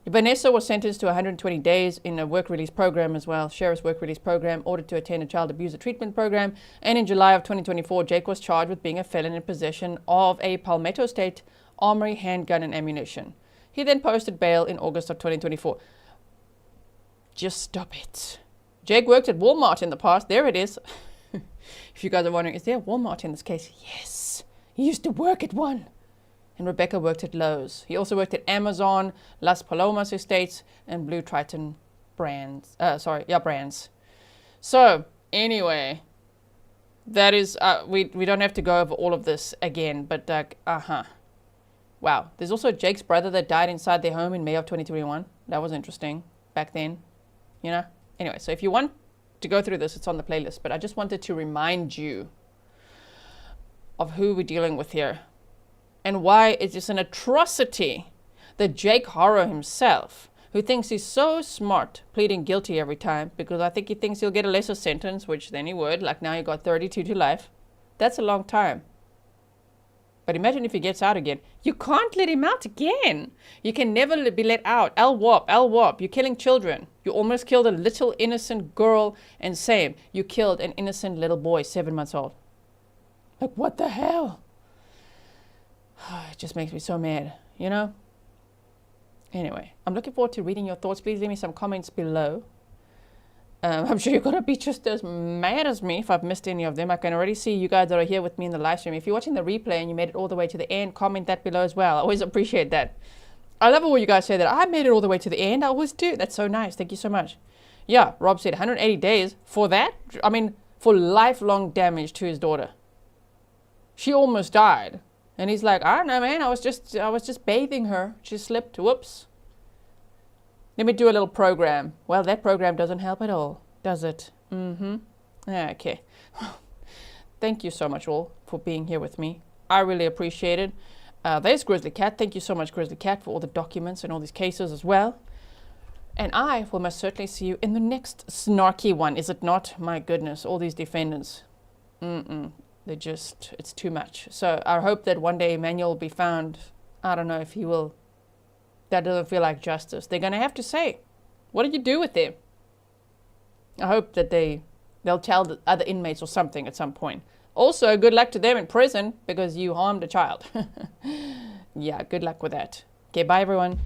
Vanessa was sentenced to 120 days in a work release program as well, sheriff's work release program, ordered to attend a child abuser treatment program. And in July of 2024, Jake was charged with being a felon in possession of a Palmetto State Armory handgun and ammunition. He then posted bail in August of 2024. Just stop it. Jake worked at Walmart in the past. There it is. If you guys are wondering, is there a Walmart in this case? Yes. He used to work at one. And Rebecca worked at Lowe's. He also worked at Amazon, Las Palomas Estates, and Blue Triton brands. Brands. So, anyway, that is, we don't have to go over all of this again, but wow. There's also Jake's brother that died inside their home in May of 2021. That was interesting back then, you know? Anyway, so if you want to go through this, it's on the playlist, but I just wanted to remind you of who we're dealing with here. And why it's just an atrocity that Jake Haro himself, who thinks he's so smart, pleading guilty every time, because I think he thinks he'll get a lesser sentence, which then he would, like now he got 32 to life. That's a long time. But imagine if he gets out again. You can't let him out again. You can never be let out. LWOP, you're killing children. You almost killed a little innocent girl, and same, you killed an innocent little boy, 7 months old. Like, what the hell? It just makes me so mad, you know? Anyway, I'm looking forward to reading your thoughts. Please leave me some comments below. I'm sure you're going to be just as mad as me if I've missed any of them. I can already see you guys that are here with me in the live stream. If you're watching the replay and you made it all the way to the end, comment that below as well. I always appreciate that. I love it when you guys say that. I made it all the way to the end. I always do. That's so nice. Thank you so much. Yeah, Rob said 180 days for that. I mean, for lifelong damage to his daughter. She almost died. And he's like, I don't know, man. I was just bathing her. She slipped. Whoops. Let me do a little program. Well, that program doesn't help at all, does it? Okay. Thank you so much all for being here with me. I really appreciate it. There's Grizzly Cat. Thank you so much, Grizzly Cat, for all the documents and all these cases as well. And I will most certainly see you in the next snarky one, is it not? My goodness, all these defendants. They're just, it's too much. So I hope that one day Emmanuel will be found. I don't know if he will. That doesn't feel like justice. They're going to have to say, what did you do with them? I hope that they'll tell the other inmates or something at some point. Also, good luck to them in prison because you harmed a child. Yeah, good luck with that. Okay, bye everyone.